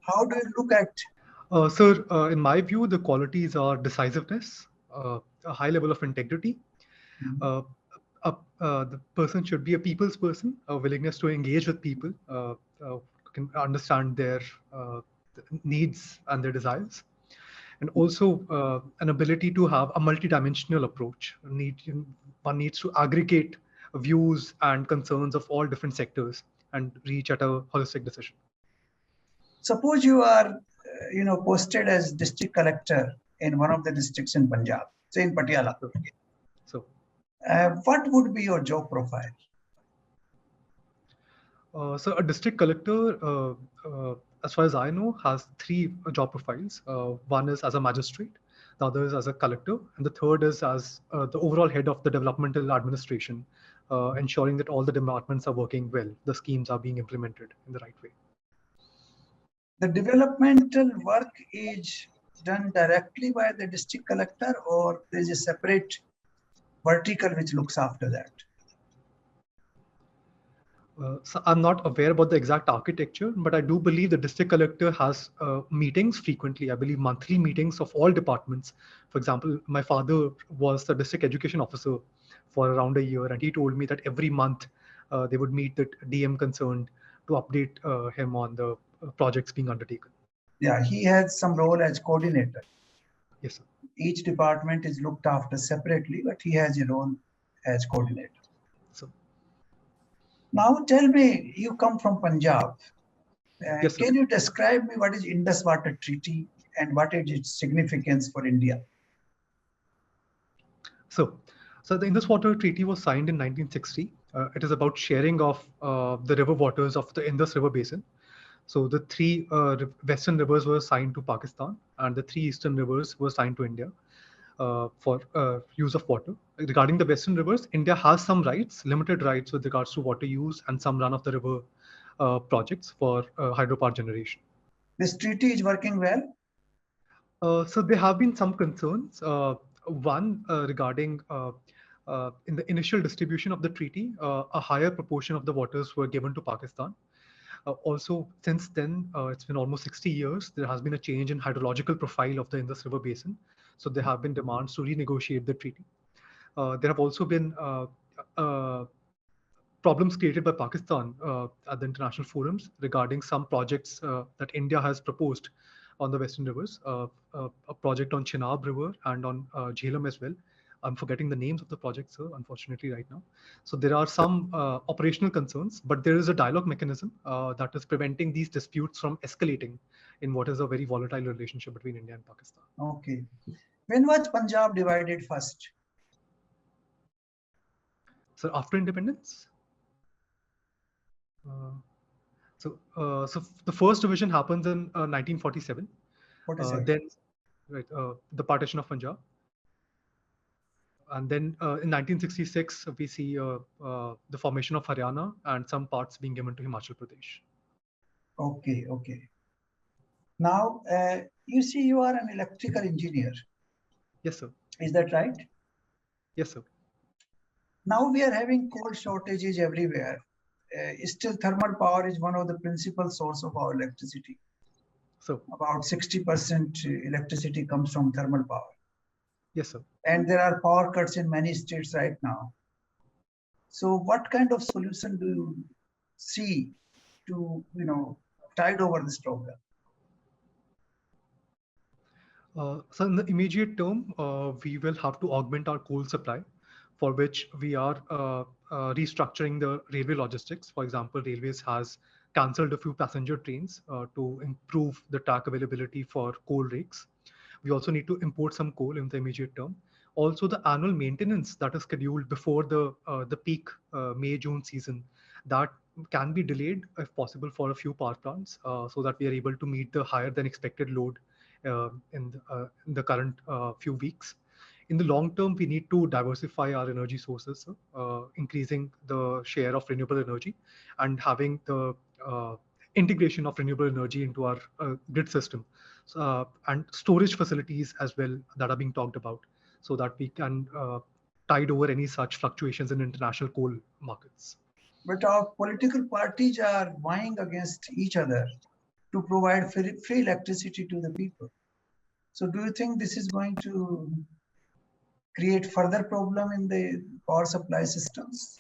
How do you look at? Sir, in my view, the qualities are decisiveness, a high level of integrity. Uh, the person should be a people's person, a willingness to engage with people, can understand their needs and their desires, and also an ability to have a multidimensional approach. One needs to aggregate views and concerns of all different sectors and reach at a holistic decision. Suppose you are, posted as district collector in one of the districts in Punjab, say in Patiala. So, what would be your job profile? So a district collector, as far as I know, has three job profiles. One is as a magistrate, the other is as a collector, and the third is as the overall head of the developmental administration, ensuring that all the departments are working well, the schemes are being implemented in the right way. The developmental work is done directly by the district collector, or there is a separate vertical which looks after that? So I'm not aware about the exact architecture, but I do believe the district collector has meetings frequently. I believe monthly meetings of all departments. For example, my father was the district education officer for around a year, and he told me that every month they would meet the DM concerned to update him on the projects being undertaken. Yeah, he has some role as coordinator. Yes, sir. Each department is looked after separately, but he has a role as coordinator. So, now tell me, you come from Punjab. yes, sir. Can you describe me what is Indus Water Treaty and what is its significance for India? So the Indus Water Treaty was signed in 1960. It is about sharing of the river waters of the Indus River Basin. So the three western rivers were assigned to Pakistan, and the three eastern rivers were assigned to India for use of water. Regarding the western rivers, India has some rights, limited rights with regards to water use and some run-of-the-river projects for hydropower generation. This treaty is working well? So there have been some concerns. One regarding in the initial distribution of the treaty, a higher proportion of the waters were given to Pakistan. Also, since then, it's been almost 60 years, there has been a change in hydrological profile of the Indus River Basin. So there have been demands to renegotiate the treaty. There have also been problems created by Pakistan at the international forums regarding some projects that India has proposed on the western rivers, a project on Chenab River and on Jhelum as well. I'm forgetting the names of the projects, sir, unfortunately, right now. So there are some operational concerns, but there is a dialogue mechanism that is preventing these disputes from escalating in what is a very volatile relationship between India and Pakistan. Okay. When was Punjab divided first? So after independence? So the first division happens in 1947. 47. Then, right, the partition of Punjab. And then in 1966, we see the formation of Haryana and some parts being given to Himachal Pradesh. Okay, okay. Now, you see, you are an electrical engineer. Yes, sir. Is that right? Yes, sir. Now we are having coal shortages everywhere. Still, thermal power is one of the principal source of our electricity. So about 60% electricity comes from thermal power. Yes, sir. And there are power cuts in many states right now. So what kind of solution do you see to, tide over this problem? So in the immediate term, we will have to augment our coal supply, for which we are restructuring the railway logistics. For example, Railways has cancelled a few passenger trains to improve the track availability for coal rakes. We also need to import some coal in the immediate term. Also, the annual maintenance that is scheduled before the peak May-June season, that can be delayed if possible for a few power plants, so that we are able to meet the higher than expected load in the current few weeks. In the long term, we need to diversify our energy sources, increasing the share of renewable energy and having the integration of renewable energy into our grid system, and storage facilities as well that are being talked about, so that we can tide over any such fluctuations in international coal markets. But our political parties are vying against each other to provide free electricity to the people. So do you think this is going to create further problem in the power supply systems?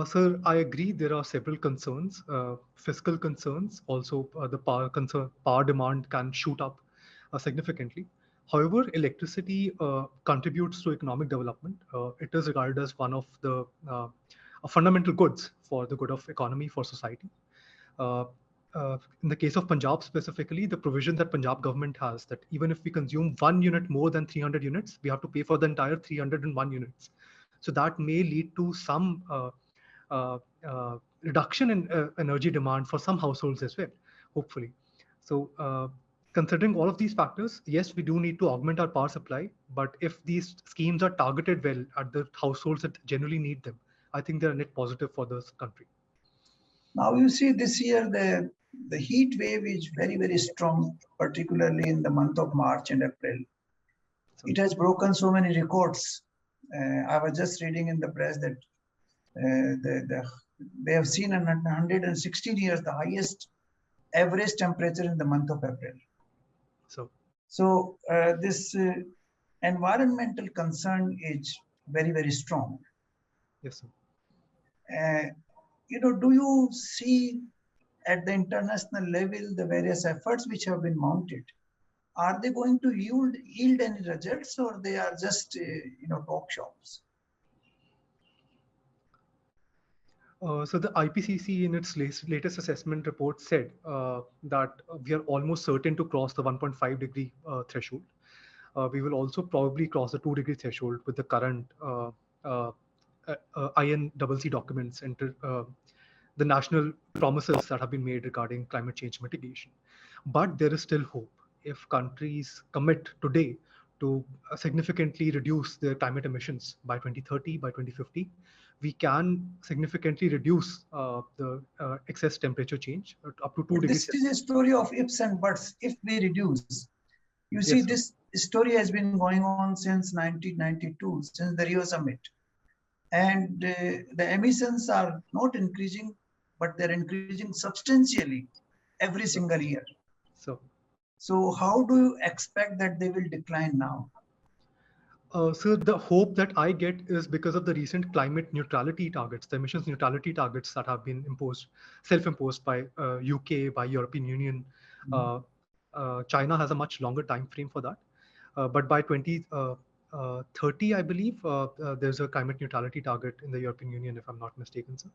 Sir, I agree. There are several concerns, fiscal concerns. Also, the power demand can shoot up significantly. However, electricity contributes to economic development. It is regarded as one of the fundamental goods for the good of economy for society. Uh, in the case of Punjab specifically, the provision that Punjab government has that even if we consume 1 unit more than 300 units, we have to pay for the entire 301 units. So that may lead to some uh, reduction in energy demand for some households as well, hopefully. So considering all of these factors, yes, we do need to augment our power supply. But if these schemes are targeted well at the households that generally need them, I think they're a net positive for this country. Now you see this year the heat wave is very, very strong, particularly in the month of March and April. It has broken so many records. I was just reading in the press that they have seen in 116 years the highest average temperature in the month of April. So this environmental concern is very, very strong. Yes, sir. Do you see at the international level the various efforts which have been mounted? Are they going to yield any results, or they are just talk shops? So the IPCC in its latest assessment report said that we are almost certain to cross the 1.5 degree threshold. We will also probably cross the 2 degree threshold with the current INCC documents and the national promises that have been made regarding climate change mitigation. But there is still hope. If countries commit today to significantly reduce their climate emissions by 2030, by 2050, we can significantly reduce the excess temperature change up to 2 degrees. This is a story of ifs and buts. If we reduce, you see, this story has been going on since 1992, since the Rio Summit. And the emissions are not increasing, but they're increasing substantially every single year. So how do you expect that they will decline now? So the hope that I get is because of the recent climate neutrality targets, the emissions neutrality targets that have been self-imposed by UK, by European Union. China has a much longer time frame for that. But by 2030, I believe, there's a climate neutrality target in the European Union, if I'm not mistaken, sir.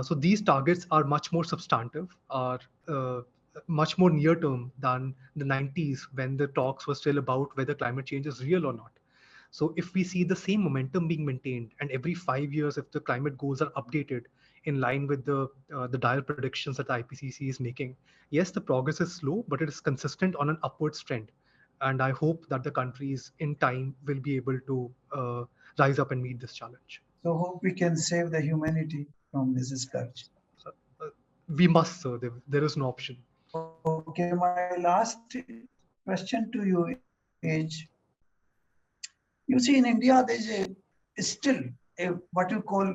So these targets are much more substantive, are much more near term than the 90s when the talks were still about whether climate change is real or not. So if we see the same momentum being maintained, and every 5 years, if the climate goals are updated in line with the dire predictions that the IPCC is making, yes, the progress is slow, but it is consistent on an upwards trend. And I hope that the countries in time will be able to rise up and meet this challenge. So hope we can save the humanity from this scourge. We must, sir. There is no option. Okay, my last question to you is, you see, in India, there's still what you call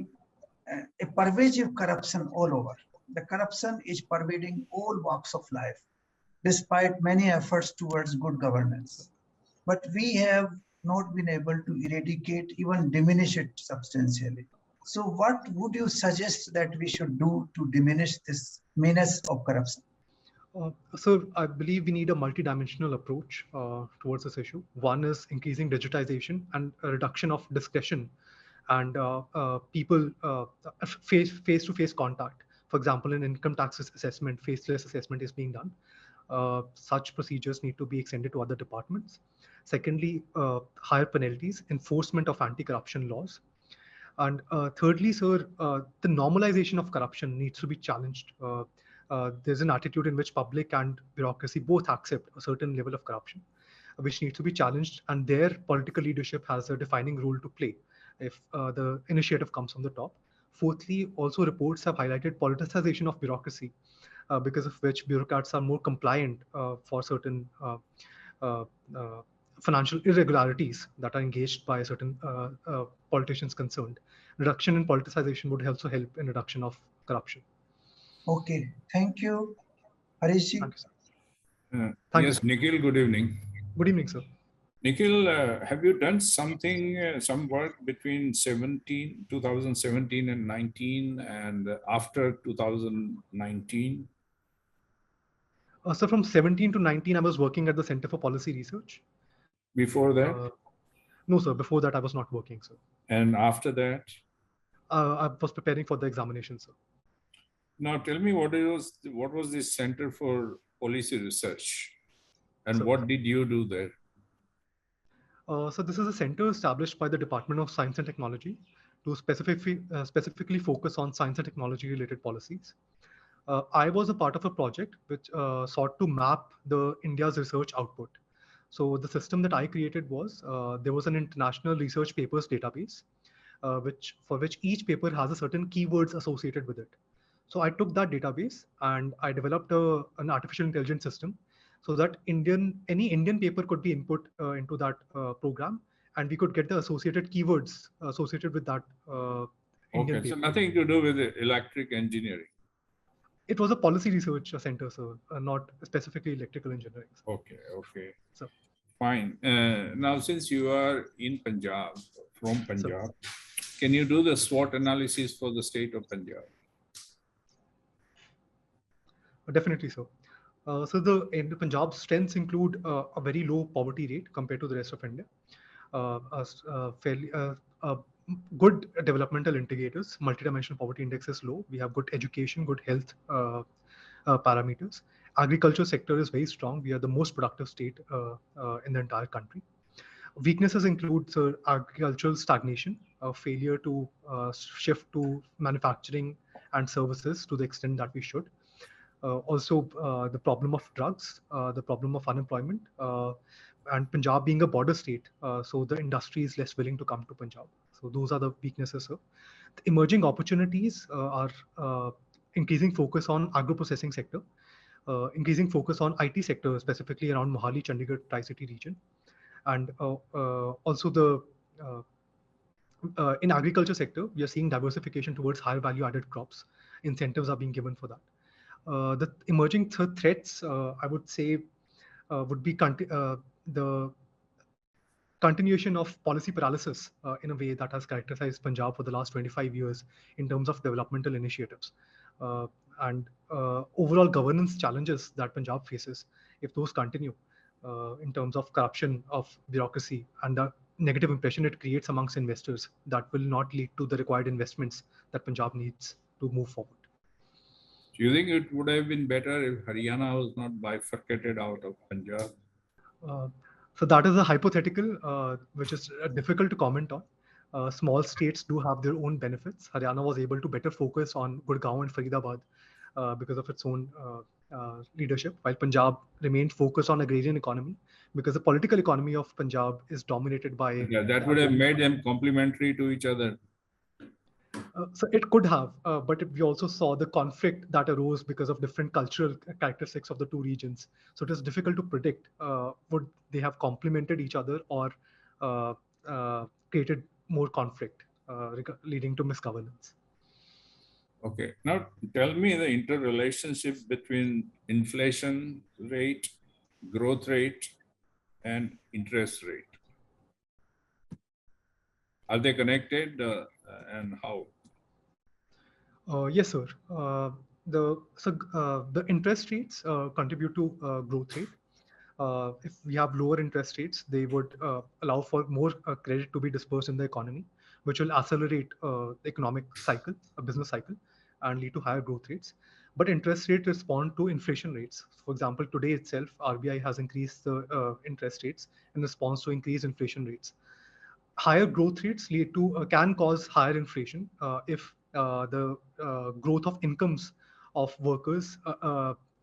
a pervasive corruption all over. The corruption is pervading all walks of life, despite many efforts towards good governance. But we have not been able to eradicate, even diminish it substantially. So what would you suggest that we should do to diminish this menace of corruption? So I believe we need a multidimensional approach towards this issue. One is increasing digitization and a reduction of discretion and people face-to-face contact. For example, in income tax assessment, faceless assessment is being done. Such procedures need to be extended to other departments. Secondly, higher penalties, enforcement of anti-corruption laws. And thirdly, sir, the normalization of corruption needs to be challenged. There's an attitude in which public and bureaucracy both accept a certain level of corruption, which needs to be challenged, and their political leadership has a defining role to play if the initiative comes from the top. Fourthly, also reports have highlighted politicization of bureaucracy, because of which bureaucrats are more compliant for certain financial irregularities that are engaged by certain politicians concerned. Reduction in politicization would also help in reduction of corruption. Okay, thank you, Harishji. Thank you, sir. Thank you, Yes, sir. Nikhil, good evening. Good evening, sir. Nikhil, have you done something, some work between 2017 and 19 and after 2019? So from 17 to 19, I was working at the Center for Policy Research. Before that? No, sir. Before that, I was not working, sir. And after that? I was preparing for the examination, sir. Now tell me what was the Center for Policy Research and Sir. what did you do there? So this is a center established by the Department of Science and Technology to specifically focus on science and technology related policies. I was a part of a project which sought to map the India's research output. So the system that I created was there was an international research papers database, for which each paper has a certain keywords associated with it. So I took that database and I developed an artificial intelligence system so that any Indian paper could be input into that program, and we could get the associated keywords associated with that Indian Okay, so paper. nothing to do with electric engineering. It was a policy research center, so not specifically electrical engineering. Okay, okay. So, fine. Now, since you are in Punjab, from Punjab, so, can you do the SWOT analysis for the state of Punjab? definitely so. In the Punjab's strengths include a very low poverty rate compared to the rest of India, fairly good developmental indicators. Multidimensional poverty index is low. We have good education, good health parameters. Agriculture sector is very strong. We are the most productive state in the entire country. Weaknesses include agricultural stagnation, failure to shift to manufacturing and services to the extent that we should. Also, the problem of drugs, the problem of unemployment, and Punjab being a border state, so the industry is less willing to come to Punjab. So those are the weaknesses, sir. The emerging opportunities are increasing focus on agro-processing sector, increasing focus on IT sector, specifically around Mohali, Chandigarh, Tri-City region, and also uh, in agriculture sector, we are seeing diversification towards higher value added crops. Incentives are being given for that. The emerging threats, I would say, would be the continuation of policy paralysis in a way that has characterized Punjab for the last 25 years in terms of developmental initiatives. And overall governance challenges that Punjab faces, if those continue in terms of corruption of bureaucracy and the negative impression it creates amongst investors, that will not lead to the required investments that Punjab needs to move forward. Do you think it would have been better if Haryana was not bifurcated out of Punjab? So that is a hypothetical, which is difficult to comment on. Small states do have their own benefits. Haryana was able to better focus on Gurgaon and Faridabad because of its own leadership, while Punjab remained focused on agrarian economy because the political economy of Punjab is dominated by. That would have made them complementary to each other. So it could have, but we also saw the conflict that arose because of different cultural characteristics of the two regions. So it is difficult to predict would they have complemented each other or created more conflict, leading to misgovernance. Okay, now tell me the interrelationship between inflation rate, growth rate, and interest rate. Are they connected and how? Yes, sir. The interest rates contribute to growth rate. If we have lower interest rates, they would allow for more credit to be dispersed in the economy, which will accelerate the economic cycle, a business cycle, and lead to higher growth rates. But interest rates respond to inflation rates. For example, today itself, RBI has increased the interest rates in response to increased inflation rates. Higher growth rates lead to can cause higher inflation if the growth of incomes of workers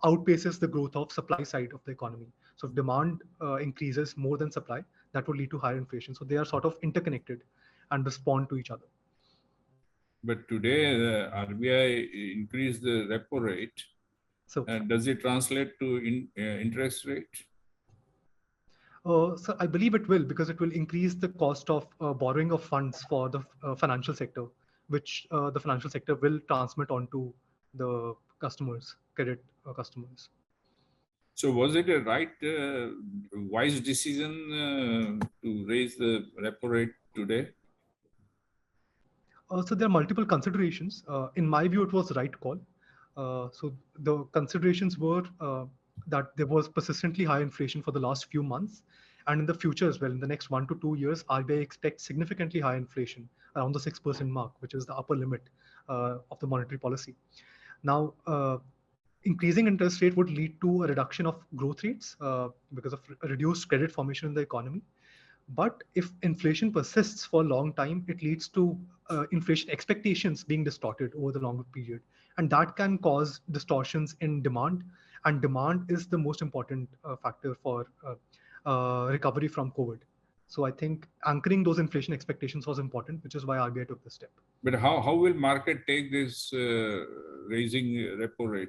outpaces the growth of supply side of the economy. So if demand increases more than supply, that will lead to higher inflation. So they are sort of interconnected and respond to each other. But today the RBI increased the repo rate. So does it translate to interest rate? So I believe it will, because it will increase the cost of borrowing of funds for the financial sector, which the financial sector will transmit onto the customers, credit customers. So was it a right, wise decision to raise the repo rate today? So there are multiple considerations. In my view, it was the right call. So the considerations were that there was persistently high inflation for the last few months, and in the future as well. In the next 1 to 2 years, RBI expects significantly high inflation around the 6% mark, which is the upper limit of the monetary policy. Now, increasing interest rate would lead to a reduction of growth rates because of reduced credit formation in the economy. But if inflation persists for a long time, it leads to inflation expectations being distorted over the longer period. And that can cause distortions in demand. And demand is the most important factor for recovery from COVID. So I think anchoring those inflation expectations was important, which is why RBI took this step. But how will market take this raising repo rate?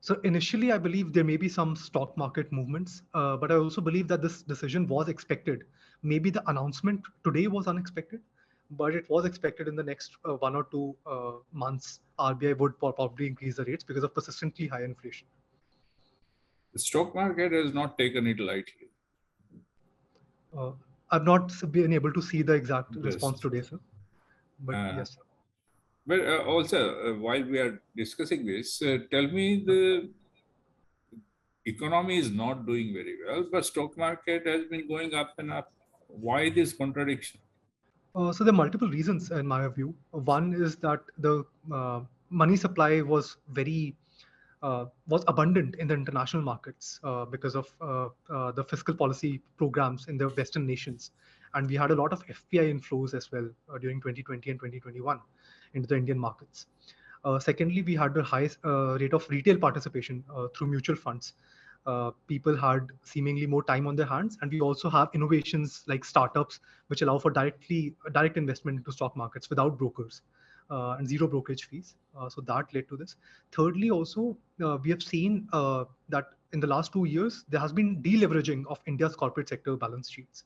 So initially, I believe there may be some stock market movements, but I also believe that this decision was expected. Maybe the announcement today was unexpected, but it was expected in the next 1 or 2 months, RBI would probably increase the rates because of persistently high inflation. The stock market has not taken it lightly. I've not been able to see the exact response today, sir. But yes, sir. But also, while we are discussing this, tell me, the economy is not doing very well, but stock market has been going up and up. Why this contradiction? So there are multiple reasons in my view. One is that the money supply was was abundant in the international markets because of the fiscal policy programs in the Western nations. And we had a lot of FPI inflows as well during 2020 and 2021 into the Indian markets. Secondly, we had the highest rate of retail participation through mutual funds. People had seemingly more time on their hands, and we also have innovations like startups which allow for direct investment into stock markets without brokers and zero brokerage fees. So that led to this. Thirdly, also we have seen that in the last 2 years there has been deleveraging of India's corporate sector balance sheets.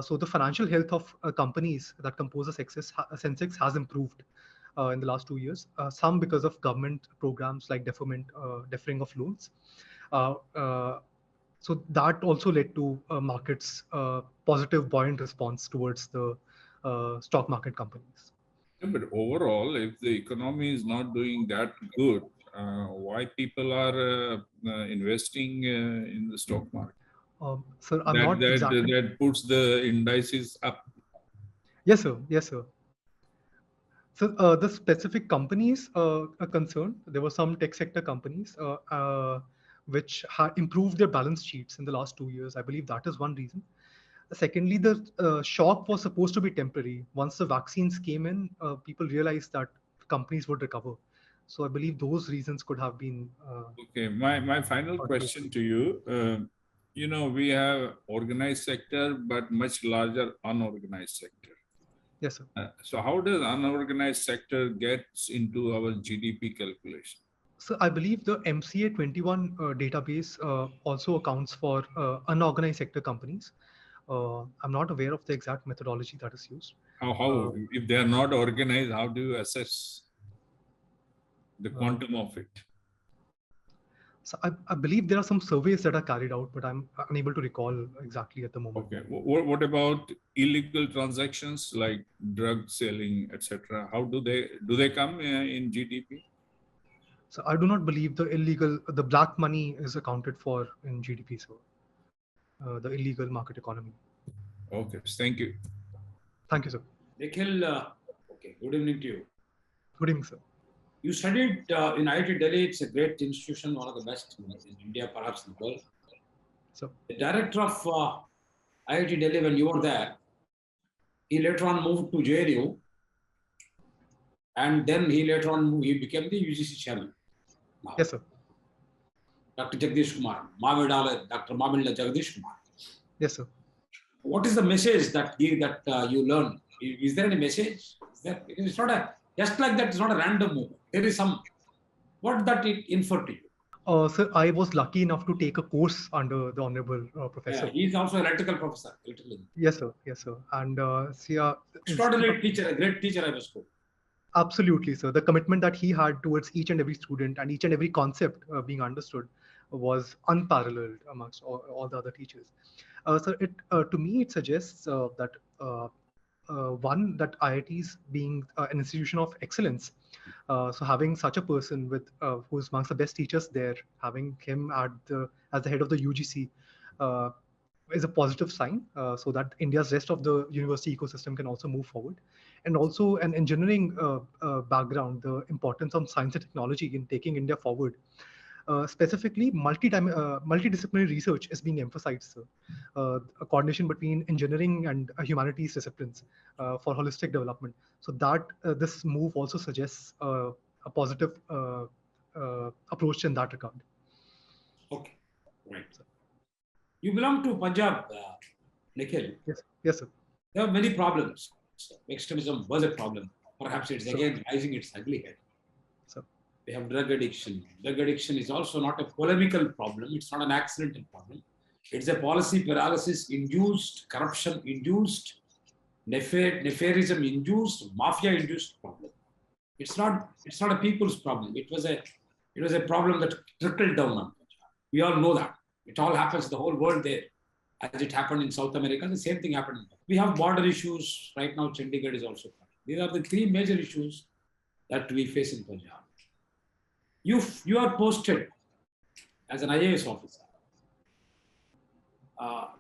So the financial health of companies that compose the Sensex has improved in the last 2 years. Some because of government programs like deferring of loans. So that also led to markets positive buoyant response towards the stock market companies. Yeah, but overall, if the economy is not doing that good, why people are investing in the stock market? Sir, I'm not exactly. That puts the indices up. Yes, sir. Yes, sir. So the specific companies are concerned. There were some tech sector companies which improved their balance sheets in the last 2 years. I believe that is one reason. Secondly, the shock was supposed to be temporary. Once the vaccines came in, people realized that companies would recover. So I believe those reasons could have been. Okay, my final question to you. We have organized sector, but much larger unorganized sector. Yes, sir. So how does unorganized sector gets into our GDP calculation? So I believe the MCA 21 database also accounts for unorganized sector companies. I'm not aware of the exact methodology that is used. How if they are not organized, how do you assess the quantum of it? So I believe there are some surveys that are carried out, but I'm unable to recall exactly at the moment. Okay. What about illegal transactions like drug selling, etc.? How do they come in GDP? So I do not believe the black money is accounted for in GDP, so the illegal market economy. Okay, thank you. Thank you, sir. Nikhil, okay, good evening to you. Good evening, sir. You studied in IIT Delhi. It's a great institution, one of the best in India, perhaps in the world. So the director of IIT Delhi, when you were there, he later on moved to JNU, and then he became the UGC chairman. Now, yes, sir. Dr. Jagdish Kumar, Dr. Mamilla Jagdish Kumar. Yes, sir. What is the message that you learned? Is there any message? It's not just like that. It's not a random move. There is what that it inferred to you. Sir, I was lucky enough to take a course under the honorable professor. Yeah, he's also an electrical professor. Yes, sir. Yes, sir. And extraordinary teacher, a great teacher I was told. Absolutely, sir. The commitment that he had towards each and every student and each and every concept being understood was unparalleled amongst all the other teachers. To me, it suggests that one, that IITs being an institution of excellence. So having such a person with who's amongst the best teachers there, having him at the as the head of the UGC. Uh, is a positive sign, so that India's rest of the university ecosystem can also move forward. And also an engineering background, the importance of science and technology in taking India forward. Specifically, multidisciplinary research is being emphasized, sir. A coordination between engineering and humanities disciplines for holistic development. So that this move also suggests a positive approach in that regard. Okay, right. You belong to Punjab, Nikhil. Yes, sir. There are many problems. Extremism was a problem. Perhaps it's again rising its ugly head. So, we have drug addiction. Drug addiction is also not a polemical problem. It's not an accidental problem. It's a policy paralysis induced, corruption induced, nefarism induced, mafia induced problem. It's not a people's problem. It was a problem that trickled down on Punjab. We all know that. It all happens, the whole world there. As it happened in South America, the same thing happened. We have border issues. Right now, Chandigarh is also coming. These are the three major issues that we face in Punjab. You are posted as an IAS officer.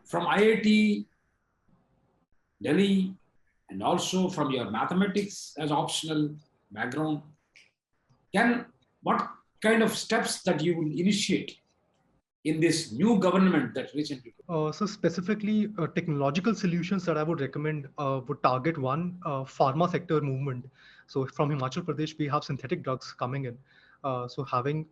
From IIT Delhi, and also from your mathematics as optional background, what kind of steps that you will initiate in this new government that recently? So specifically, technological solutions that I would recommend would target one, pharma sector movement. So from Himachal Pradesh, we have synthetic drugs coming in. So having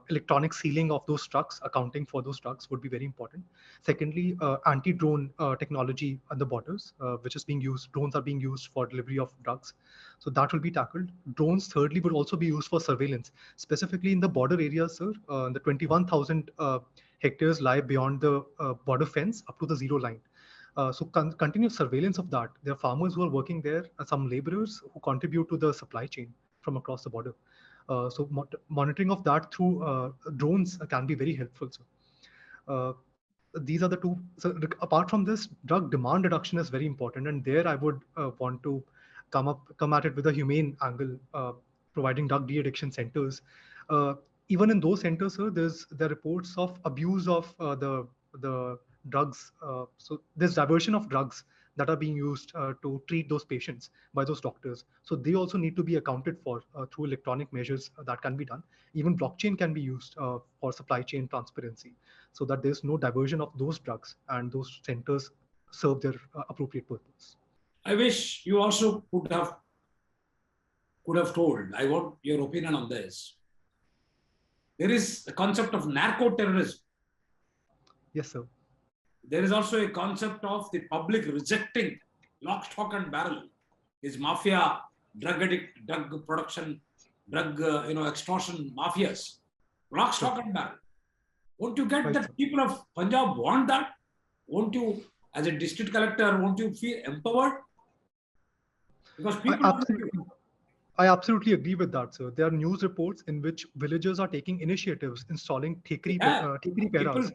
electronic sealing of those trucks, accounting for those trucks would be very important. Secondly, anti-drone technology on the borders, which is being used. Drones are being used for delivery of drugs. So that will be tackled. Drones, thirdly, would also be used for surveillance, specifically in the border areas, sir. The 21,000 hectares lie beyond the border fence up to the zero line. So continuous surveillance of that. There are farmers who are working there, some laborers who contribute to the supply chain from across the border. So monitoring of that through drones can be very helpful. So these are the two. So apart from this, drug demand reduction is very important, and there I would want to come at it with a humane angle, providing drug de-addiction centers. Even in those centers, sir, there are reports of abuse of the drugs. So there's diversion of drugs that are being used to treat those patients by those doctors. So they also need to be accounted for through electronic measures that can be done. Even blockchain can be used for supply chain transparency, so that there's no diversion of those drugs and those centers serve their appropriate purpose. I wish you also could have told. I want your opinion on this. There is a concept of narco-terrorism. Yes, sir. There is also a concept of the public rejecting lock, stock, and barrel. Is mafia, drug addict, drug production, drug extortion mafias. Lock, stock, and barrel. Won't you get that people of Punjab want that? Won't you, as a district collector, won't you feel empowered? Because people I absolutely agree with that, sir. There are news reports in which villagers are taking initiatives installing tekri peras.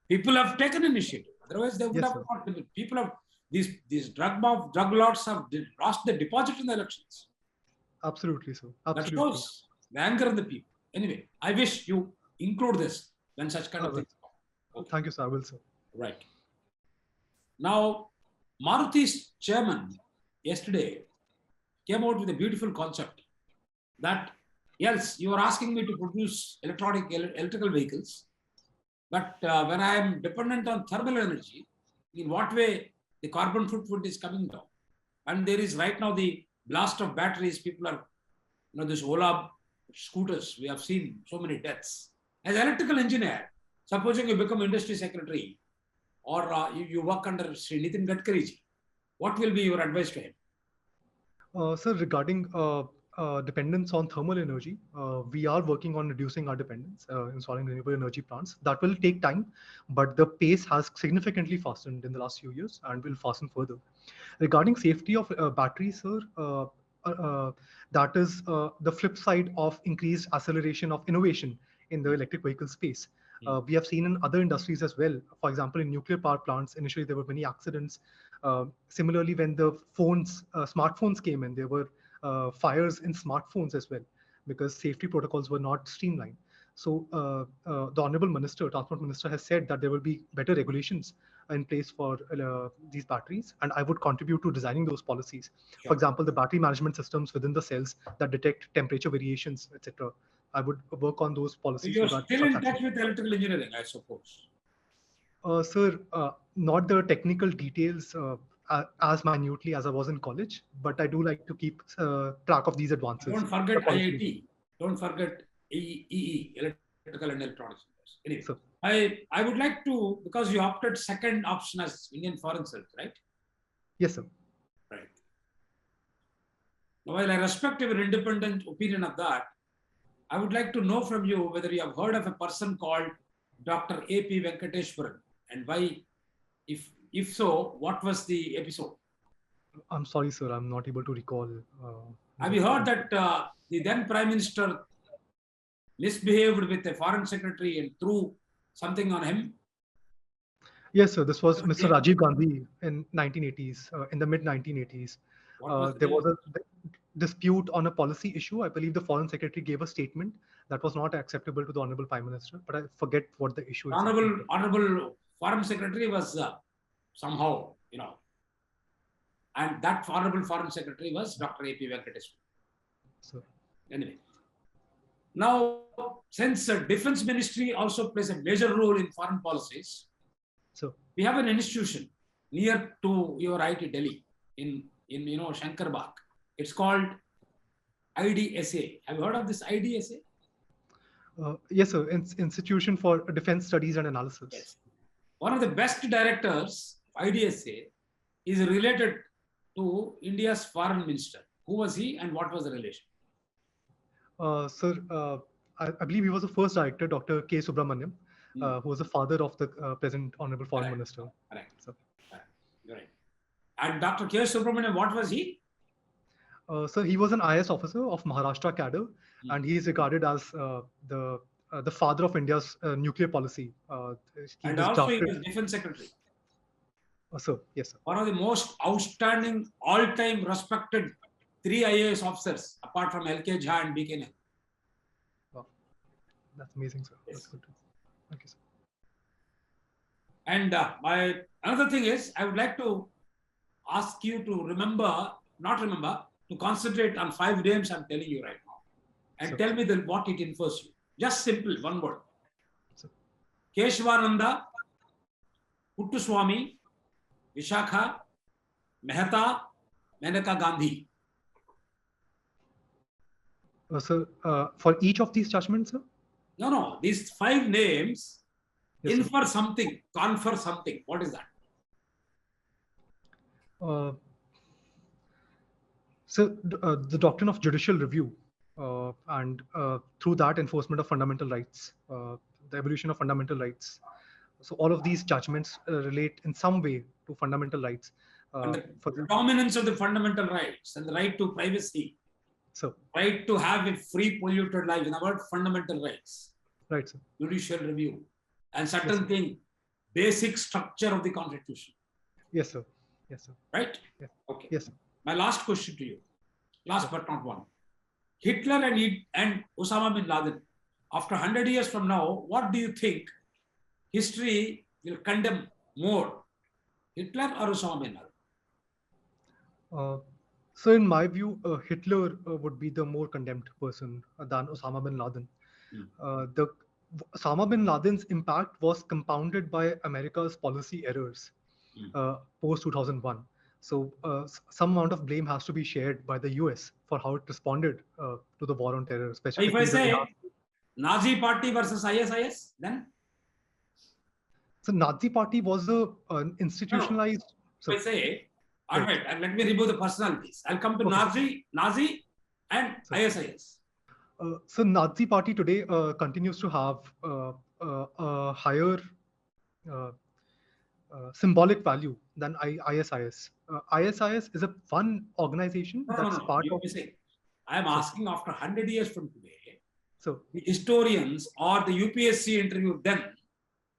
People have taken initiative. Otherwise, they would have not. People have these drug lords have lost their deposit in the elections. Absolutely, sir. Absolutely. That shows the anger of the people. Anyway, I wish you include this when such kind of things come. Okay. Thank you, sir. I will, sir. Right. Now, Maruti's chairman yesterday came out with a beautiful concept that, yes, you are asking me to produce electrical vehicles, but when I am dependent on thermal energy, in what way the carbon footprint is coming down? And there is right now the blast of batteries. People are, this Ola scooters, we have seen so many deaths. As an electrical engineer, supposing you become industry secretary or you work under Sri Nitin Gadkari, what will be your advice to him? Sir, regarding dependence on thermal energy, we are working on reducing our dependence, installing renewable energy plants. That will take time, but the pace has significantly fastened in the last few years and will fasten further. Regarding safety of batteries, sir, that is the flip side of increased acceleration of innovation in the electric vehicle space. We have seen in other industries as well. For example, in nuclear power plants, initially there were many accidents. Similarly, when the smartphones came in, there were fires in smartphones as well, because safety protocols were not streamlined. So the Honorable Minister, Transport Minister, has said that there will be better regulations in place for these batteries, and I would contribute to designing those policies. Sure. For example, the battery management systems within the cells that detect temperature variations, etc. I would work on those So policies. you're so that still such in actions- touch with electrical engineering, I suppose. Sir, not the technical details as minutely as I was in college, but I do like to keep track of these advances. Don't forget The policy. IIT. Don't forget EE, Electrical and Electronics. Anyway, Sir. I would like to, because you opted second option as Indian Foreign Service, right? Yes, sir. Right. Now, while I respect your independent opinion of that, I would like to know from you whether you have heard of a person called Dr. A.P. Venkateshwaran, and why, if so, what was the episode? I'm sorry, sir. I'm not able to recall. Have you heard that the then Prime Minister misbehaved with a foreign secretary and threw something on him? Yes, sir. This was Mr. Yeah. Rajiv Gandhi in 1980s, in the mid 1980s. There was a dispute on a policy issue. I believe the foreign secretary gave a statement that was not acceptable to the Honorable Prime Minister, but I forget what the issue is. Honorable Foreign Secretary was somehow, and that Honorable Foreign Secretary was Dr. A.P. Venkateshwaran. Sir. Anyway, now since Defense Ministry also plays a major role in foreign policies, So, we have an institution near to your IT Delhi in Shankar Bagh. It's called IDSA. Have you heard of this IDSA? yes, sir. Institution for Defense Studies and Analysis. Yes. One of the best directors of IDSA is related to India's foreign minister. Who was he and what was the relation? Sir, I believe he was the first director, Dr. K. Subramaniam, who was the father of the present Honorable Foreign Minister. Correct. So, You're right. And Dr. K. Subramaniam, what was he? sir, he was an IAS officer of Maharashtra cadre, and he is regarded as the father of India's nuclear policy. And also he was Defense Secretary. Sir, yes, sir. One of the most outstanding, all-time respected 3 IAS officers, apart from LK Jha and BK Nair. Wow. That's amazing, sir. Yes. That's good. Thank you, sir. And another thing is, I would like to ask you to to concentrate on 5 names I'm telling you right now. And Sir. tell me what it infers you. Just simple, one word. Sir. Keshwananda, Puttuswamy, Vishakha, Mehta, Menaka Gandhi. Sir, for each of these judgments, sir? No. These 5 names Yes, sir. infer something, confer something. What is that? So the doctrine of judicial review and through that enforcement of fundamental rights, the evolution of fundamental rights. So all of these judgments relate in some way to fundamental rights. And the dominance of the fundamental rights and the right to privacy, so right to have a free polluted life, in other words, fundamental rights. Right, sir. Judicial review and certain Yes, sir. thing, basic structure of the constitution. Yes, sir. Yes, sir. Right? Yes. Okay. Yes, sir. My last question to you, last but not one. Hitler and Osama bin Laden, after 100 years from now, what do you think history will condemn more, Hitler or Osama bin Laden? So in my view, Hitler would be the more condemned person than Osama bin Laden. Osama bin Laden's impact was compounded by America's policy errors post 2001. So some amount of blame has to be shared by the US for how it responded to the war on terror. Especially If I say Nazi party versus ISIS, then? So Nazi party was an institutionalized. No. If I say, all right, and let me remove the personalities. I'll come to Okay. Nazi and ISIS. So Nazi party today continues to have a higher symbolic value than ISIS. ISIS is a fun organization that's part of. I am asking after 100 years from today, So the historians or the UPSC interviewed them.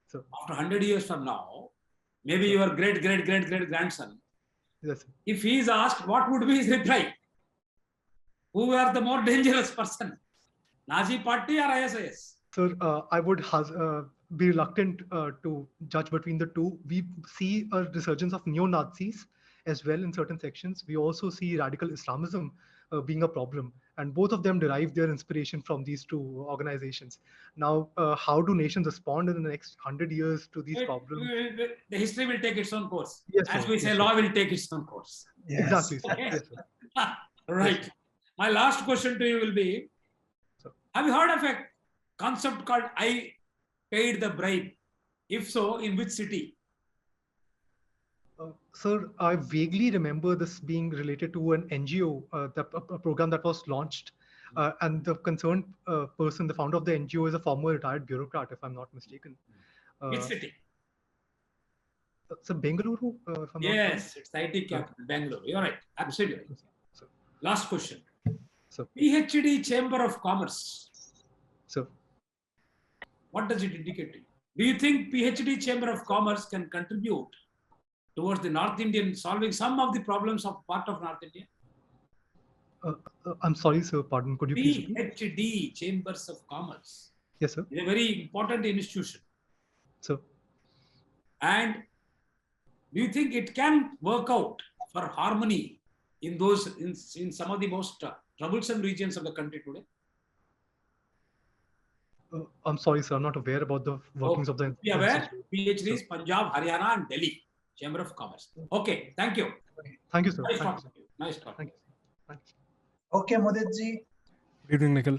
So after 100 years from now, maybe your great grandson. Yes, sir. If he is asked, what would be his reply? Who are the more dangerous person? Nazi party or ISIS? Sir, I would be reluctant to judge between the two. We see a resurgence of neo-Nazis as well in certain sections. We also see radical Islamism being a problem, and both of them derive their inspiration from these two organizations. Now, how do nations respond in the next 100 years to these problems? The history will take its own course. Yes, as sir. we say, Yes, law sir. will take its own course. Yes. Exactly, sir. Okay. Yes, sir. Right. Yes, My last question to you will be, sir. Have you heard of a concept called I paid the bribe? If so, in which city? Sir, I vaguely remember this being related to an NGO, a program that was launched, and the concerned person, the founder of the NGO, is a former retired bureaucrat, if I'm not mistaken. Which city? So Bengaluru, if I'm not wrong. Yes, it's IT capital, Bangalore. You're right. Absolutely. So, Last question. so, PhD Chamber of Commerce. so What does it indicate to you? Do you think PhD Chamber of Commerce can contribute towards the North Indian solving some of the problems of part of North India? I'm sorry, sir. Pardon. Could you please repeat? PhD Chambers of Commerce. Yes, sir. It's a very important institution. So, And do you think it can work out for harmony in those in some of the most troublesome regions of the country today? I'm sorry, sir. I'm not aware about the workings of the. Be aware, institute. PhDs, Punjab, Haryana, and Delhi Chamber of Commerce. Okay, thank you. Thank you, sir. Nice Thank talking to you. Nice talking. Thank you. Thank you. Okay, Muditji. Good evening, Nikhil.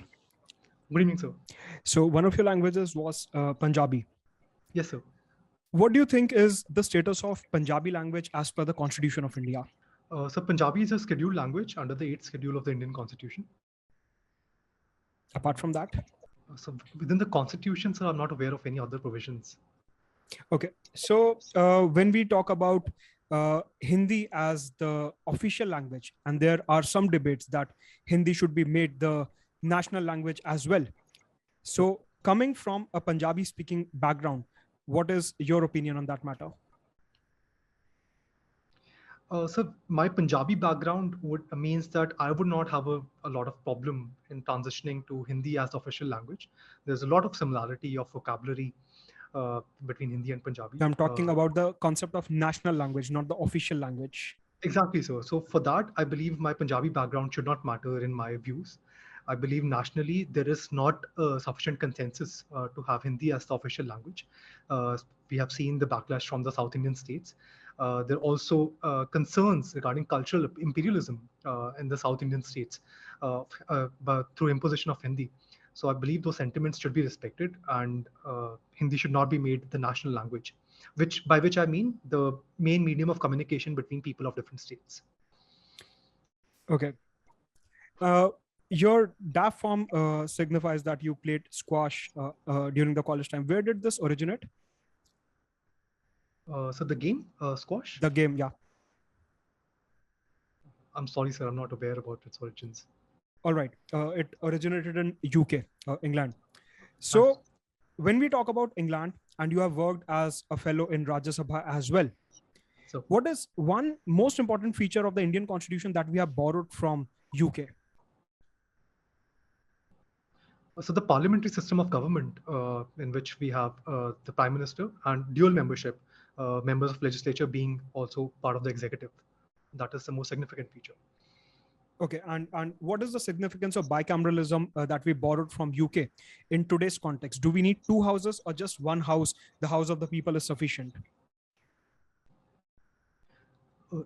Good evening, sir. So one of your languages was Punjabi. Yes, sir. What do you think is the status of Punjabi language as per the Constitution of India? So Punjabi is a scheduled language under the 8th schedule of the Indian Constitution. Apart from that? So within the Constitution, sir, I'm not aware of any other provisions. Okay. So when we talk about Hindi as the official language, and there are some debates that Hindi should be made the national language as well. So coming from a Punjabi speaking background, what is your opinion on that matter? So my Punjabi background means that I would not have a lot of problem in transitioning to Hindi as the official language. There's a lot of similarity of vocabulary between Hindi and Punjabi. I'm talking about the concept of national language, not the official language. Exactly, sir. So for that, I believe my Punjabi background should not matter in my views. I believe nationally there is not a sufficient consensus to have Hindi as the official language. We have seen the backlash from the South Indian states. There are also concerns regarding cultural imperialism in the South Indian states but through imposition of Hindi. So I believe those sentiments should be respected, and Hindi should not be made the national language, by which I mean the main medium of communication between people of different states. Okay. Your DAF form signifies that you played squash during the college time. Where did this originate? So the game, squash? The game, yeah. I'm sorry, sir. I'm not aware about its origins. All right. It originated in UK, England. So when we talk about England, and you have worked as a fellow in Rajya Sabha as well, so what is one most important feature of the Indian Constitution that we have borrowed from UK? So the parliamentary system of government in which we have the Prime Minister and dual membership, members of legislature being also part of the executive. That is the most significant feature. Okay, and what is the significance of bicameralism that we borrowed from UK in today's context? Do we need two houses or just one house? The House of the People is sufficient.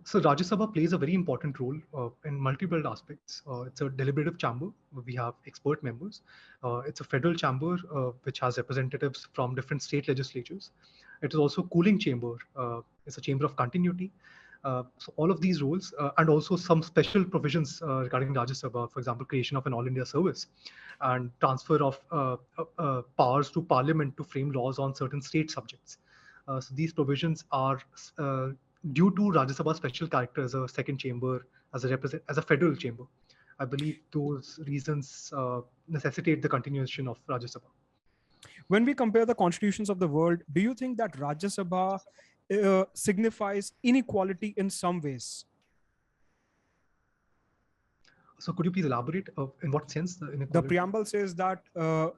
So Rajya Sabha plays a very important role in multiple aspects. It's a deliberative chamber. We have expert members. It's a federal chamber which has representatives from different state legislatures. It is also a cooling chamber. It's a chamber of continuity. So all of these roles and also some special provisions regarding Rajya Sabha, for example, creation of an all India service and transfer of powers to parliament to frame laws on certain state subjects. So these provisions are due to Rajya Sabha's special character as a second chamber, as a federal chamber, I believe those reasons necessitate the continuation of Rajya Sabha. When we compare the constitutions of the world, do you think that Rajya Sabha signifies inequality in some ways? So could you please elaborate in what sense the inequality? The preamble says that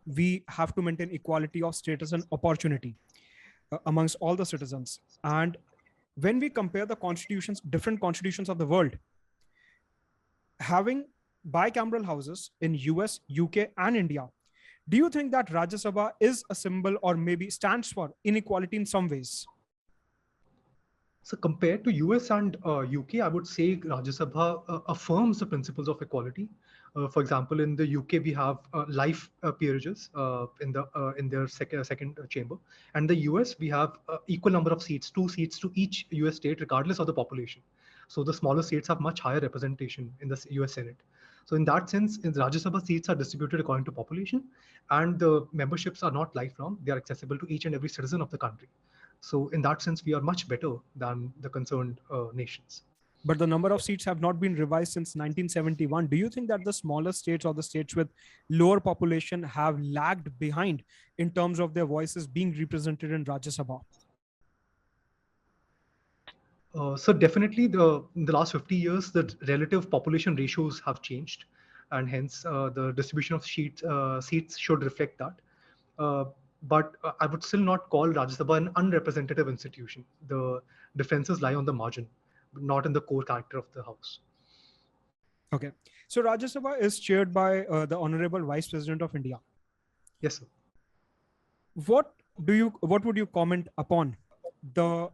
we have to maintain equality of status and opportunity amongst all the citizens. And when we compare the constitutions, different constitutions of the world, having bicameral houses in US, UK, and India, do you think that Rajya Sabha is a symbol or maybe stands for inequality in some ways? So compared to US and UK, I would say Rajya Sabha affirms the principles of equality. For example, in the UK, we have life peerages in their second chamber, and the US we have equal number of seats, 2 seats to each US state, regardless of the population. So the smaller states have much higher representation in the US Senate. So in that sense, in the Rajya Sabha, seats are distributed according to population, and the memberships are not lifelong; they are accessible to each and every citizen of the country. So in that sense, we are much better than the concerned nations. But the number of seats have not been revised since 1971. Do you think that the smaller states or the states with lower population have lagged behind in terms of their voices being represented in Rajya Sabha? So definitely in the last 50 years, the relative population ratios have changed, and hence the distribution of seats should reflect that. But I would still not call Rajya Sabha an unrepresentative institution. The differences lie on the margin, not in the core character of the House. Okay. So Rajya Sabha is chaired by the Honorable Vice President of India. Yes, sir. What would you comment upon the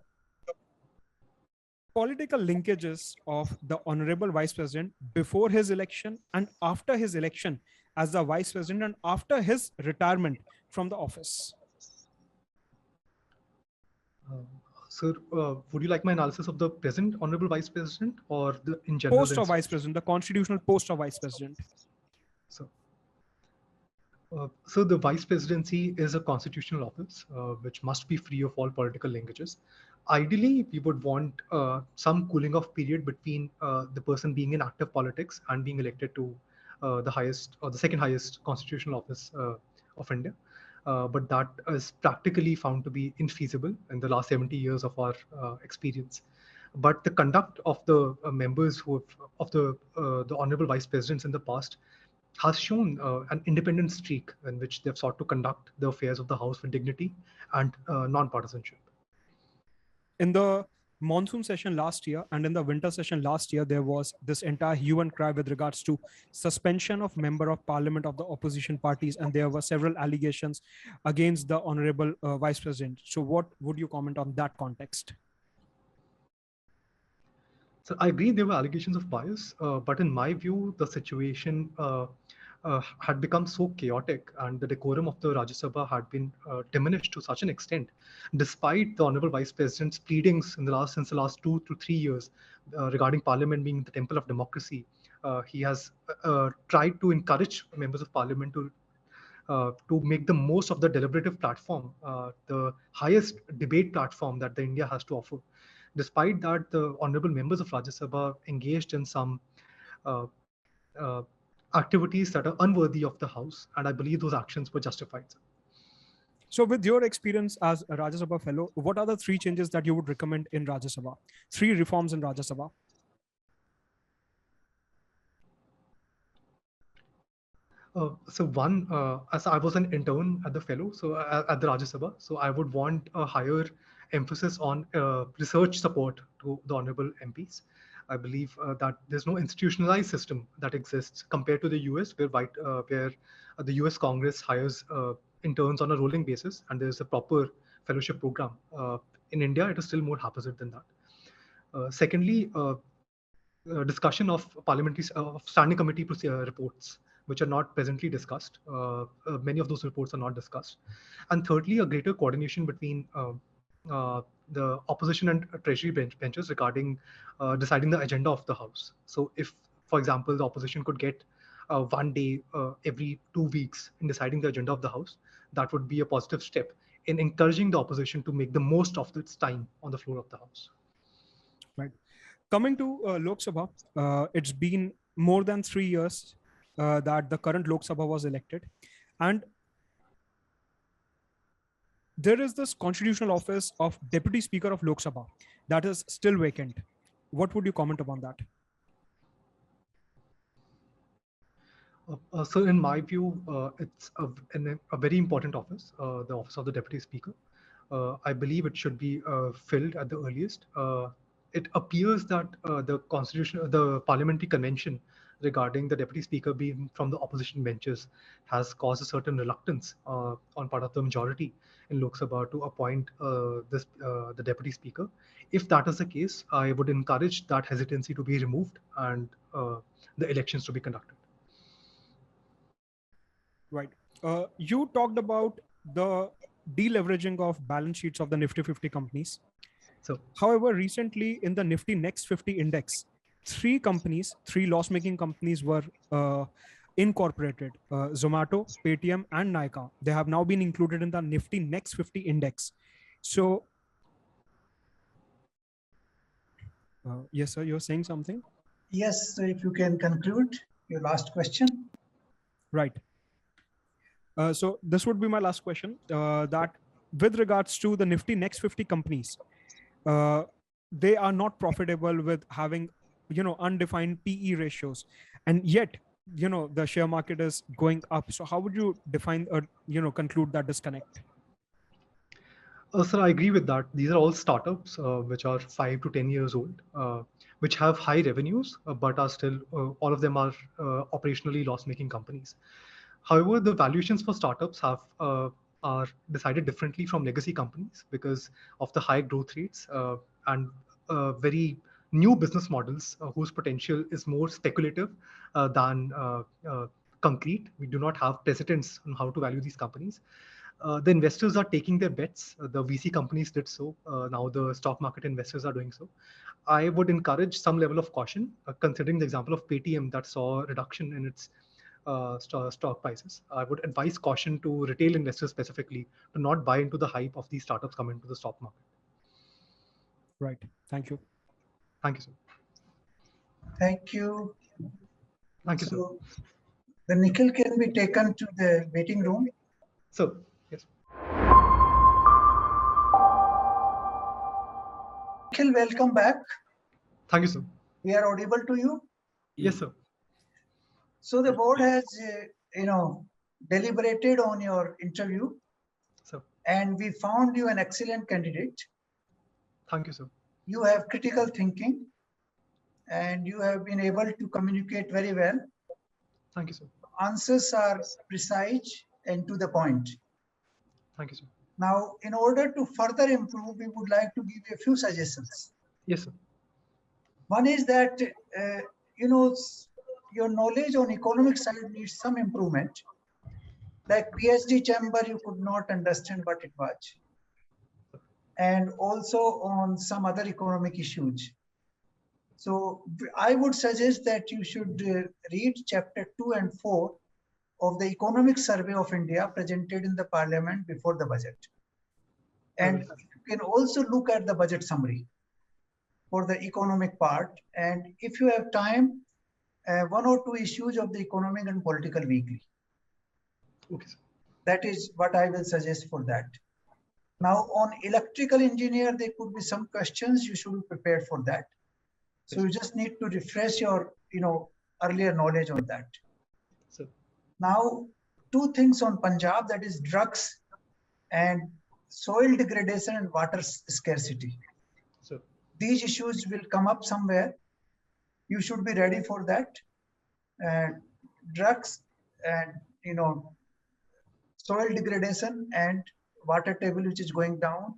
political linkages of the Honorable Vice President before his election and after his election as the Vice President and after his retirement from the office? Sir, would you like my analysis of the present Honorable Vice President or in general? Post of Vice President, the constitutional post of Vice President. So the Vice Presidency is a constitutional office which must be free of all political linkages. Ideally, we would want some cooling off period between the person being in active politics and being elected to the highest or the second highest constitutional office of India. But that is practically found to be infeasible in the last 70 years of our experience. But the conduct of the members of the Honorable Vice Presidents in the past has shown an independent streak in which they've sought to conduct the affairs of the House with dignity and non-partisanship. In the monsoon session last year and in the winter session last year, there was this entire hue and cry with regards to suspension of member of parliament of the opposition parties, and there were several allegations against the Honorable Vice President. So what would you comment on that context? So I agree there were allegations of bias, but in my view, the situation had become so chaotic and the decorum of the Rajya Sabha had been diminished to such an extent, despite the Honorable Vice President's pleadings since the last 2 to 3 years regarding Parliament being the temple of democracy. He has tried to encourage members of Parliament to make the most of the deliberative platform, the highest debate platform that the India has to offer. Despite that, the honorable members of Rajya Sabha engaged in some activities that are unworthy of the House, and I believe those actions were justified. So with your experience as a Rajya Sabha fellow, what are the 3 changes that you would recommend in Rajya Sabha? 3 reforms in Rajya Sabha? So one, as I was an intern at the fellow, so at the Rajya Sabha, so I would want a higher emphasis on research support to the honorable MPs. I believe that there's no institutionalized system that exists compared to the US, where the US Congress hires interns on a rolling basis, and there's a proper fellowship program. In India, it is still more haphazard than that. Secondly, discussion of parliamentary standing committee reports, which are not presently discussed. Many of those reports are not discussed. And thirdly, a greater coordination between the opposition and treasury benches regarding deciding the agenda of the House. So if, for example, the opposition could get 1 day every 2 weeks in deciding the agenda of the House, that would be a positive step in encouraging the opposition to make the most of its time on the floor of the House. Right. Coming to Lok Sabha, it's been more than 3 years that the current Lok Sabha was elected. And there is this constitutional office of Deputy Speaker of Lok Sabha that is still vacant. What would you comment upon that? So in my view, it's a very important office, the office of the Deputy Speaker. I believe it should be filled at the earliest. It appears that the parliamentary convention regarding the Deputy Speaker being from the opposition benches has caused a certain reluctance on part of the majority in Lok Sabha to appoint the Deputy Speaker. If that is the case, I would encourage that hesitancy to be removed and the elections to be conducted. Right. You talked about the deleveraging of balance sheets of the Nifty 50 companies. So, however, recently in the Nifty Next 50 index, 3 loss-making companies were incorporated. Zomato, Paytm, and Nykaa. They have now been included in the Nifty Next 50 index. So, yes, sir, you're saying something? Yes, so if you can conclude your last question. Right. So this would be my last question, that with regards to the Nifty Next 50 companies, they are not profitable with having, undefined PE ratios. And yet, the share market is going up. So how would you define or, conclude that disconnect? Sir, I agree with that. These are all startups which are 5 to 10 years old, which have high revenues, but are still, all of them are operationally loss-making companies. However, the valuations for startups are decided differently from legacy companies because of the high growth rates and very new business models whose potential is more speculative than concrete. We do not have precedents on how to value these companies. The investors are taking their bets. The VC companies did so. Now the stock market investors are doing so. I would encourage some level of caution, considering the example of Paytm that saw a reduction in its stock prices. I would advise caution to retail investors specifically to not buy into the hype of these startups coming into the stock market. Right. Thank you. Thank you, sir. Thank you. Thank you, So sir. the Nikhil can be taken to the waiting room. So, yes. Nikhil, welcome back. Thank you, sir. We are audible to you? Yes, sir. So the board has, deliberated on your interview. Sir. And we found you an excellent candidate. Thank you, sir. You have critical thinking and you have been able to communicate very well. Thank you, sir. Answers are precise and to the point. Thank you, sir. Now, in order to further improve, we would like to give you a few suggestions. Yes, sir. One is that, your knowledge on economic side needs some improvement. Like PhD chamber, you could not understand what it was. And also on some other economic issues. So I would suggest that you should read chapter 2 and 4 of the Economic Survey of India presented in the Parliament before the budget. And you can also look at the budget summary for the economic part. And if you have time, 1 or 2 issues of the Economic and Political Weekly. Okay, sir. That is what I will suggest for that. Now on electrical engineer, there could be some questions. You should be prepared for that. So you just need to refresh your, earlier knowledge on that. Sir. Now, 2 things on Punjab, that is drugs and soil degradation and water scarcity. Sir. These issues will come up somewhere. You should be ready for that. Drugs and, soil degradation and water table which is going down.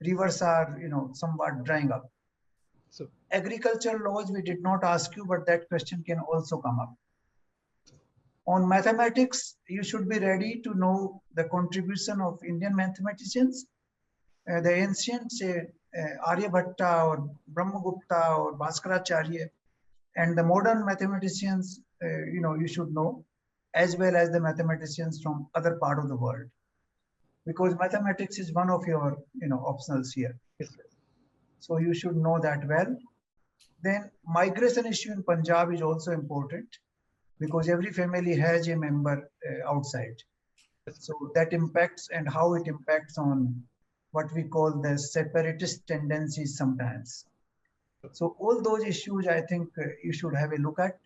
Rivers are, somewhat drying up. So, agricultural laws, we did not ask you, but that question can also come up. On mathematics, you should be ready to know the contribution of Indian mathematicians, the ancients, Aryabhatta or Brahmagupta or Bhaskaracharya, and the modern mathematicians, you should know, as well as the mathematicians from other part of the world, because mathematics is one of your, optionals here. yes. So you should know that well. Then migration issue in Punjab is also important because every family has a member outside. So that impacts, and how it impacts on what we call the separatist tendencies sometimes. So all those issues, I think you should have a look at.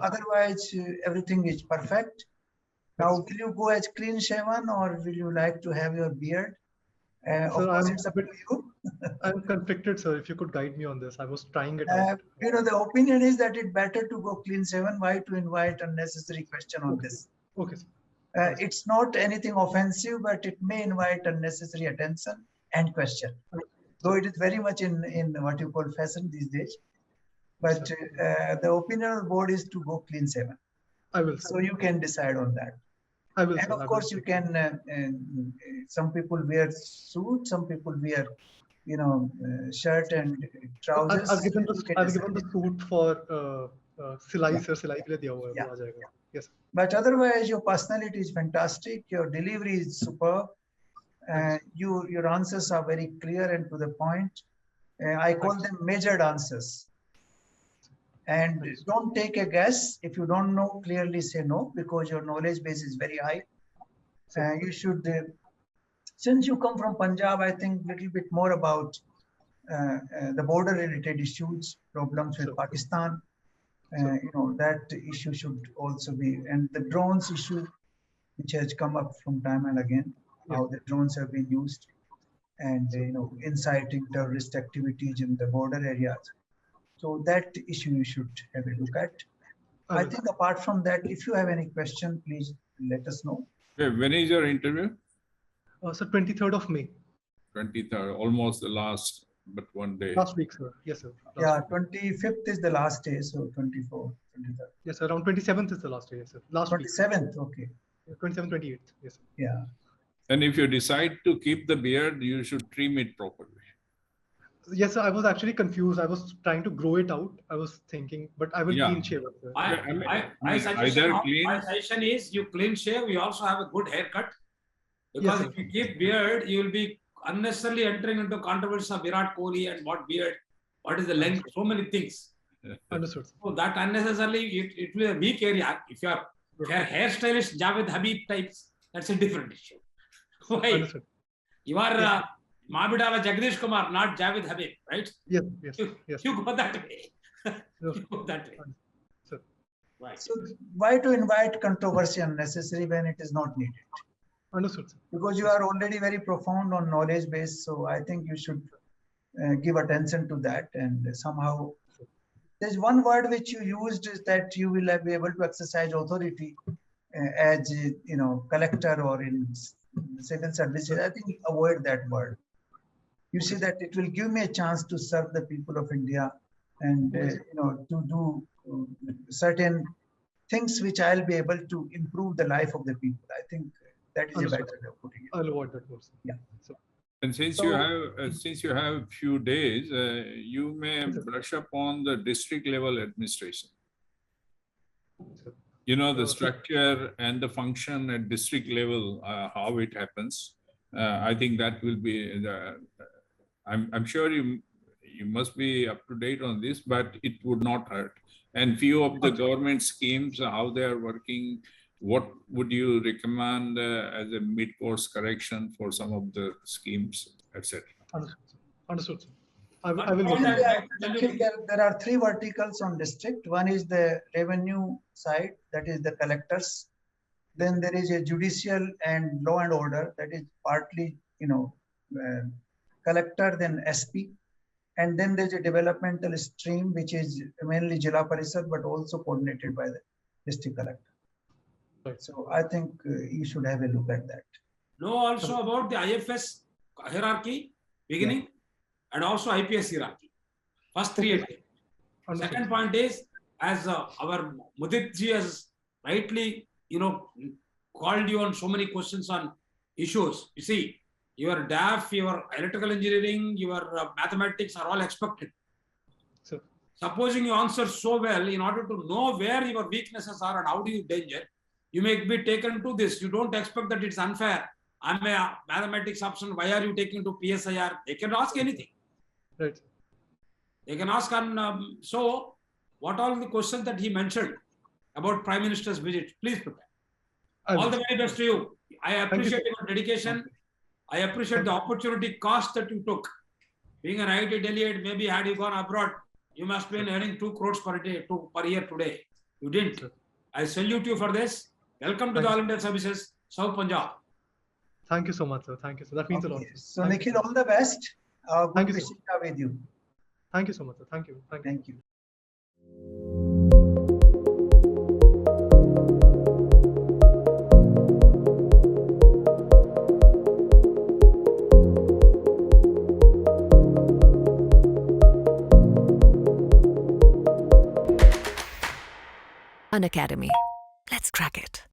Otherwise, everything is perfect. Now, will you go as clean shaven or will you like to have your beard? Of course, it's up to you. I'm conflicted, sir. If you could guide me on this, I was trying it out. You know, the opinion is that it's better to go clean shaven. Why to invite unnecessary question on this? Okay, sir. It's not anything offensive, but it may invite unnecessary attention and question. So it is very much in what you call fashion these days. But the opinion of the board is to go clean shaven. I will. So you can decide on that. I will. And of course, you can. Some people wear suit. Some people wear, you know, shirt and trousers. I've given the suit for Silai sir. Silai ke liye diya hua hai, Yeah. wo aa jayega. Yes. But otherwise, your personality is fantastic. Your delivery is superb. Your answers are very clear and to the point. I call them measured answers. And don't take a guess. If you don't know, clearly say no, because your knowledge base is very high. You should, since you come from Punjab, I think a little bit more about the border related issues, problems with Pakistan. You know, that issue should also be, and the drones issue, which has come up from time and again, how the drones have been used, and you know, inciting terrorist activities in the border areas. So that issue you should have a look at. I think apart from that, if you have any question, please let us know. When is your interview? So 23rd of May. 23rd, almost the last, but one day. Last week, sir. Yes, sir. Yeah, 25th is the last day, so 24th, 23rd. Yes, sir. Around 27th is the last day, yes, sir. Last 27th, week. okay. 27th, 28th, yes, sir. Yeah. And if you decide to keep the beard, you should trim it properly. Yes, sir. I was actually confused. I was trying to grow it out. I was thinking, but I will clean shave it, sir. My suggestion is you clean shave, you also have a good haircut. Because if you keep beard, you will be unnecessarily entering into controversy of Virat Kohli and what beard, what is the length, so many things. Understood. So that unnecessarily, it will be a weak area. If you are hairstylist Javed Habib types, that's a different issue. Why? Understood. You are Mabidala Jagdish Kumar, not Javed Habib, right? Yes. You go that way. You go that way. Sir. Right. So why to invite controversy unnecessary when it is not needed? Understood, sir. Because you are already very profound on knowledge base, so I think you should give attention to that. And somehow, there's one word which you used is that you will be able to exercise authority as you know, collector or in civil services. I think avoid that word. You see that it will give me a chance to serve the people of India and you know, to do certain things which I'll be able to improve the life of the people. I think that is a better way of putting it. I'll avoid that word. Yeah. So, and since you have few days, you may brush up on the district level administration. You know, the structure and the function at district level, how it happens. I think that will be I'm sure you must be up to date on this, but it would not hurt. And few of the government schemes, how they are working, what would you recommend as a mid-course correction for some of the schemes, etc.? Understood, sir. I will There are three verticals on district. One is the revenue side, that is the collectors. Then there is a judicial and law and order, that is partly, you know, collector, then SP. And then there's a developmental stream, which is mainly Jila Parishad, but also coordinated by the district collector. Right. So I think you should have a look at that. Know also about the IFS hierarchy, beginning, and also IPS hierarchy. First three. Second point is, as our Mudit ji has rightly, you know, called you on so many questions on issues. You see, your DAF, your electrical engineering, your mathematics are all expected. Sir. Supposing you answer so well, in order to know where your weaknesses are and how do you danger, you may be taken to this. You don't expect that it's unfair. I'm a mathematics option. Why are you taking to PSIR? They can ask anything. Right. They can ask on, so what all the questions that he mentioned about Prime Minister's visit, please prepare. All the very best to you. I appreciate your dedication. I appreciate the opportunity cost that you took. Being an IIT delegate, maybe had you gone abroad, you must have been earning 2 crores per year today. You didn't. I salute you for this. Welcome to the All India Services, South Punjab. Thank you so much, sir. Thank you, sir. That means a lot. So, Nikhil, all the best. Thank Good you, sir. wishes are with you. Thank you so much, sir. Thank you. Thank you. Thank you. Unacademy. Let's crack it.